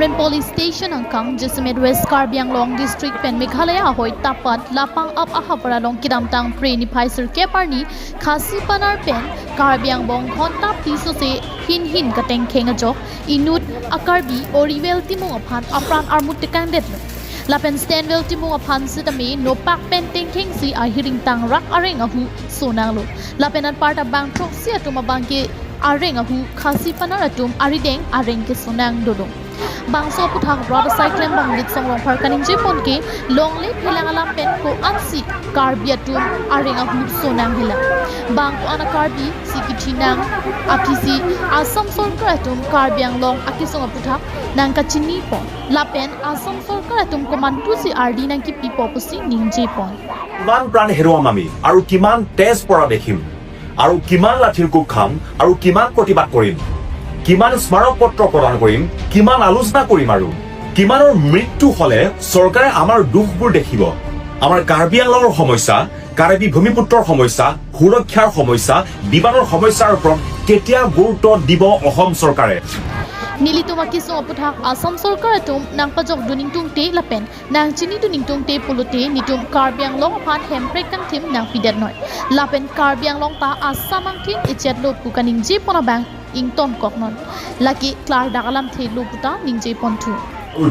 Amren Police Station angkang Jismet West Karbi Anglong District pen Meghalaya hoi tapat lapang up ahapara long kidamtang pre ni Pfizer keparni khasi panar pen Karbi Angbong honta piso se hin kateng khenga jok inut akarbi orivel timung aphan apran armut tekang detlo Lapen Stanwell timung aphan sitame no pak pen tengkeng si ahiring tang rak areng ahu sonang lo Lapen an part abang trok si atuma bangke areng ahu khasi panar atum arideng areng ke sonang dodong Bangso aphuthak brother cyclem bang Litsong Rongphar kaning jepon ke longle philang alam pen ko ansi karbi atum areng ahu sonang hila bang ko ana karbi sikichinang apisi Assam sorkar atum karbi anglong akesung aphuthak nang kachini pon lapen Assam sorkar atum komandu si ardi nang ki pipo pusi ning jepon কিমান প্ৰাণ হেৰুৱাম আমি আৰু কিমান তেজ পৰা দেখিম আৰু কিমান লাঠিৰ কোব খাম আৰু কিমান প্ৰতিবাদ কৰিম কিমান স্মাৰক পত্ৰ প্ৰদান কৰিম কিমান আলোচনা কৰিম আৰু কিমানৰ মৃত্যু হলে চৰকাৰে আমাৰ দুখবোৰ দেখিব আমাৰ কাৰ্বি আংলঙৰ সমস্যা কাৰ্বি ভূমিপুত্ৰৰ সমস্যা সুৰক্ষাৰ সমস্যা বিবাদৰ সমস্যাৰ ওপৰত কেতিয়া গুৰুত্ব দিব অসম চৰকাৰে Nilituma kisung aphuthak Assam sorkar atum nang pajok ingtungte lapen nang chini ingtungte pulute nitum Karbi Anglong aphan hemprek kang thim nang pidat noi lapen Karbi Anglong pa Assam ang thin ichet lo pukaning je pona bang ington koknon laki klar dagalam the lo puta ning je pontu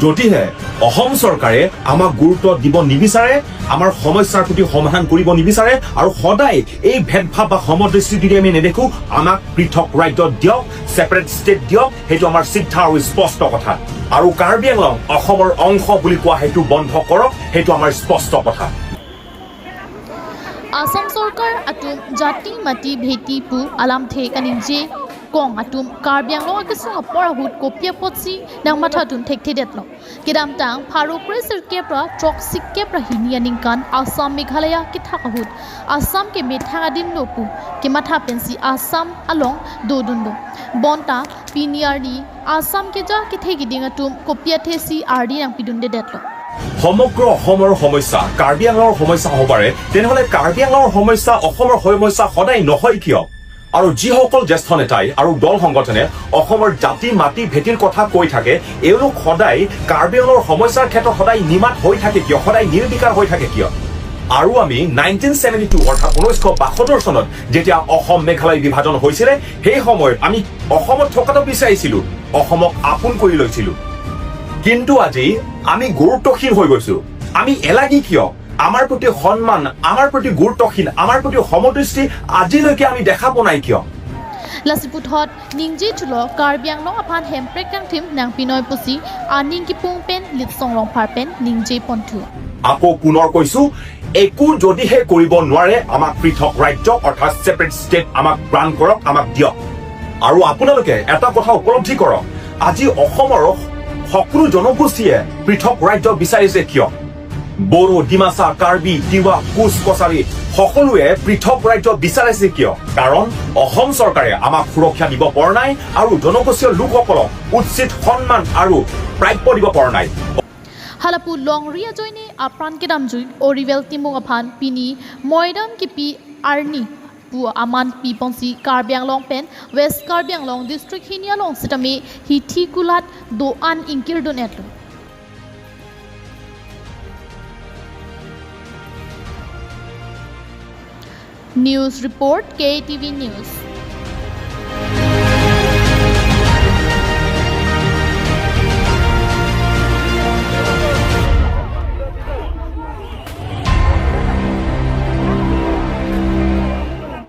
যদিহে অসম চৰকাৰে আমাক গুৰুত্ব দিব নিবিচাৰে আমাৰ সমস্যাৰ প্ৰতি সমাধান কৰিব নিবিচাৰে আৰু সদায় এই ভেদভাৱ বা সমদৃষ্টি যদি আমি নেদেখো আমাক পৃথক ৰাজ্য দিয়ক সেপাৰেট ষ্টেট দিয়ক সেইটো আমাৰ সিদ্ধা আৰু স্পষ্ট কথা আৰু কাৰ্বি আংলং অসমৰ অংশ বুলি কোৱা সেইটো বন্ধ কৰক সেইটো আমাৰ স্পষ্ট কথা Assam sorkar atum jati mati bheti pu alam the kaning je kong atum Karbi Anglong akesung apora kopi apotsi nang matha tun thekte detlo kidam tang pharo pressure kepra toxic kepra hinia ningkan Assam Meghalaya ki thakahut Assam ke methanga din lopu ke matha pensi Assam along dodundo bonta piniarni Assam ke ja ke thegi dingatum kopi athesi ardi nang pidunde detlo সমগ্ৰ অসমৰ সমস্যা কাৰ্বি আংলঙৰ সমস্যা হ'ব পাৰে তেনেহলে কাৰ্বি আংলঙৰ সমস্যা অসমৰ সমস্যা সদায় নহয় কিয় আৰু যিসকল জ্যেষ্ঠ নেতাই আৰু দল সংগঠনে অসমৰ জাতি মাটি ভেটিৰ কথা কৈ থাকে এওঁলোক সদায় কাৰ্বি আংলঙৰ সমস্যাৰ ক্ষেত্ৰত সদায় নিমাত হৈ থাকে কিয় সদায় নিৰ্বিকাৰ হৈ থাকে কিয় আৰু আমি 1972 অৰ্থাৎ 1972 চনত যেতিয়া অসম মেঘালয় বিভাজন হৈছিল সেই সময়ত আমি অসমত থকাটো বিচাৰিছিলো অসমক আপোন কৰি লৈছিলো কিন্তু আজি আমি গুৰুত্বহীন হৈ গৈছো আমি এলাগি কিয় আমাৰ প্ৰতি সন্মান আমাৰ প্ৰতি গুৰুত্বহীন আমাৰ প্ৰতি সমদৃষ্টি আজিলৈকে আমি দেখা পোৱা নাই কিয় Lasiputhot ningje chulo Karbi Anglong aphan hemprek kang thim nang pinoi pusi aning ki pung pen Litsong Rongphar pen ningje pontu আকৌ পুনৰ কৈছো একো যদিহে কৰিব নোৱাৰে আমাক পৃথক ৰাজ্য অৰ্থাৎ সেপাৰেট ষ্টেট আমাক গ্ৰাণ কৰক আমাক দিয়ক আৰু আপোনালোকে এটা কথা উপলব্ধি কৰক আজি অসমৰ সকলো জনগোষ্ঠীয়ে পৃথক ৰাজ্য বিচাৰিছে কিয় বড়ো ডিমাচা কাৰ্বি তিৱা কোচ কছাৰী সকলোৱে পৃথক ৰাজ্য বিচাৰিছে কিয় কাৰণ অসম চৰকাৰে আমাক সুৰক্ষা দিব পৰা নাই আৰু জনগোষ্ঠীয় লোকসকলক উচিত সন্মান আৰু প্ৰাপ্য দিব পৰা নাই Halapu long ria joine apran kedam jui orivel timung aphan pini moidan kipi arni pu aman pi ponsi Karbi Anglong pen West Karbi Anglong district hinia long sitame hithi kulat do an inkir donetlo News report KTV News